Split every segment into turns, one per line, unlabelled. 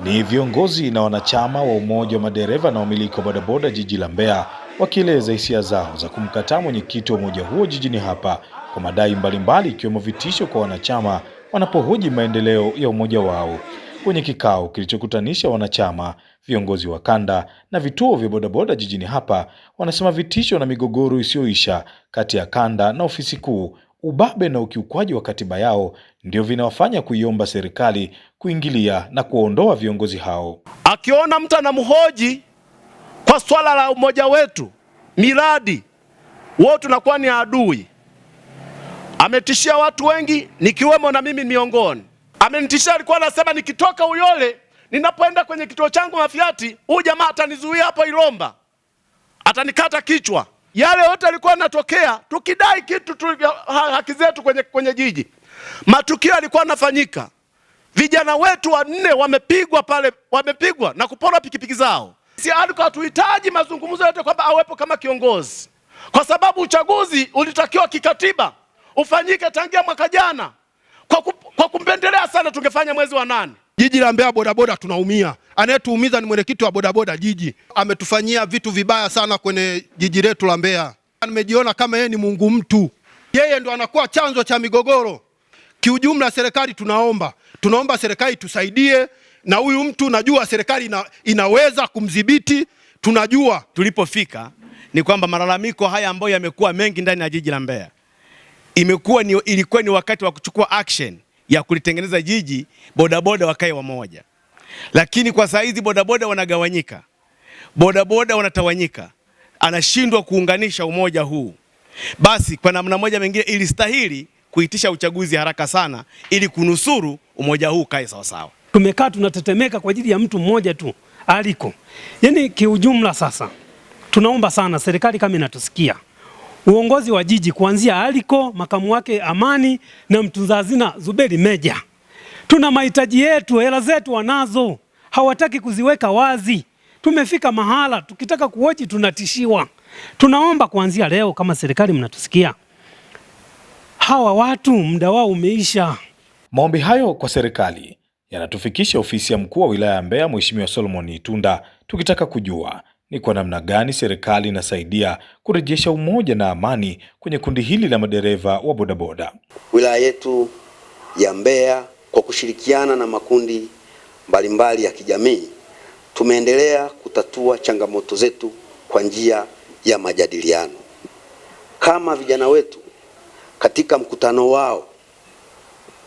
Ni viongozi na wanachama wa umoja wa madereva na wamiliki wa bodaboda jiji la Mbeya wakieleza hisia zao za kumkataa mwenyekiti wa umoja huo jijini hapa kwa madai mbalimbali ikiwemo vitisho kwa wanachama wanapohoji maendeleo ya umoja wao. Kwenye kikao kilichokutanisha wanachama, viongozi wa kanda na vituo vya bodaboda jijini hapa, wanasema vitisho na migogoro isiyoisha kati ya kanda na ofisi kuu, ubabe na ukiukwaji wa katiba yao ndio vinawafanya kuiomba serikali kuingilia na kuondoa viongozi hao.
Akiona mtu anamhoji kwa swala la umoja wetu, miradi, wao tunakuwa ni adui. Ametishia watu wengi nikiwemo na mimi miongoni. Amenitishia, alikuwa anasema nikitoka Uyole ninapoenda kwenye kituo changu Mafiati, huyu jamaa atanizuia hapo Ilomba, atanikata kichwa. Yale yote alikuwa yanatokea tukidai kitu haki zetu kwenye jiji. Matukio yalikuwa yanafanyika. Vijana wetu 4 wamepigwa pale, wamepigwa na kupora pikipiki zao. Si alikuwa hatuhitaji mazungumzo yote kwamba awepo kama kiongozi, kwa sababu uchaguzi ulitakiwa kikatiba ufanyike tangia mwaka jana. Kwa kumpendelea sana tungefanya mwezi wa 8.
Jiji la Mbeya bodaboda tunaumia. Anayetuumiza ni mwenyekiti wa bodaboda jiji. Ametufanyia vitu vibaya sana kwenye jiji letu la Mbeya. Nimejiona kama yeye ni Mungu mtu. Yeye ndo anakuwa chanzo cha migogoro. Kiujumla serikali tunaomba serikali tusaidie, na huyu mtu najua serikali inaweza kumdhibiti. Tunajua
tulipofika ni kwamba malalamiko haya ambayo yamekuwa mengi ndani ya jiji la Mbeya, ilikuwa ni wakati wa kuchukua action ya kulitengeneza jiji, bodaboda wakae wamoja. Lakini kwa saa hizi bodaboda wanagawanyika, bodaboda wanatawanyika, anashindwa kuunganisha umoja huu. Basi kwa namna moja mengine ilistahili kuitisha uchaguzi haraka sana ili kunusuru umoja huu kae sawa sawa.
Tumekaa tunatetemeka kwa ajili ya mtu mmoja tu aliko. Yaani kiujumla sasa tunaomba sana serikali kama inatusikia, uongozi wa jiji kuanzia aliko, makamu wake Amani na mtunza hazina Zuberi Meja. Tuna mahitaji yetu, hela zetu wanazo, hawataki kuziweka wazi. Tumefika mahala tukitaka kuhoji tunatishiwa. Tunaomba kuanzia leo kama serikali mnatusikia, hawa watu muda wao umeisha.
Maombi hayo kwa serikali yanatufikisha ofisi ya mkuu wa wilaya ya Mbeya Mheshimiwa Solomon Itunda, tukitaka kujua ni kwa namna gani serikali inasaidia kurejesha umoja na amani kwenye kundi hili la madereva wa bodaboda.
Wilaya yetu ya Mbeya kwa kushirikiana na makundi mbalimbali ya kijamii tumeendelea kutatua changamoto zetu kwa njia ya majadiliano. Kama vijana wetu katika mkutano wao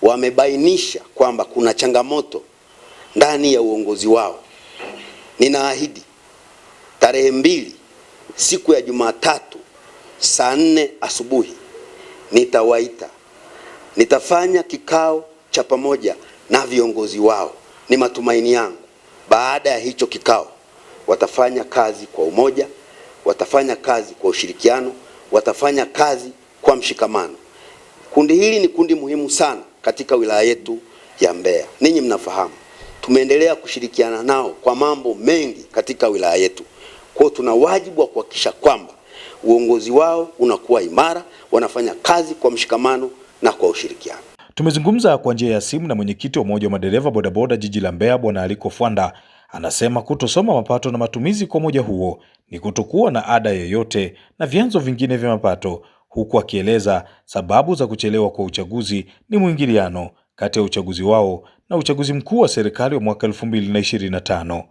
wamebainisha kwamba kuna changamoto ndani ya uongozi wao, ninaahidi tarehe 2 siku ya Jumatatu saa 4 asubuhi nitawaita, nitafanya kikao cha pamoja na viongozi wao. Ni matumaini yangu baada ya hicho kikao watafanya kazi kwa umoja, watafanya kazi kwa ushirikiano, watafanya kazi kwa mshikamano. Kundi hili ni kundi muhimu sana katika wilaya yetu ya Mbeya. Ninyi mnafahamu tumeendelea kushirikiana nao kwa mambo mengi katika wilaya yetu. Kwa hiyo tuna wajibu wa kuhakikisha kwamba uongozi wao unakuwa imara, wanafanya kazi kwa mshikamano na kwa ushirikiano.
Tumezungumza kwa njia ya simu na mwenyekiti wa umoja wa madereva bodaboda jiji la Mbeya Bwana Aliko Fwanda. Anasema kutosoma mapato na matumizi kwa umoja huo ni kutokuwa na ada yoyote na vyanzo vingine vya mapato, huku akieleza sababu za kuchelewa kwa uchaguzi ni mwingiliano kati ya uchaguzi wao na uchaguzi mkuu wa serikali wa mwaka 2025.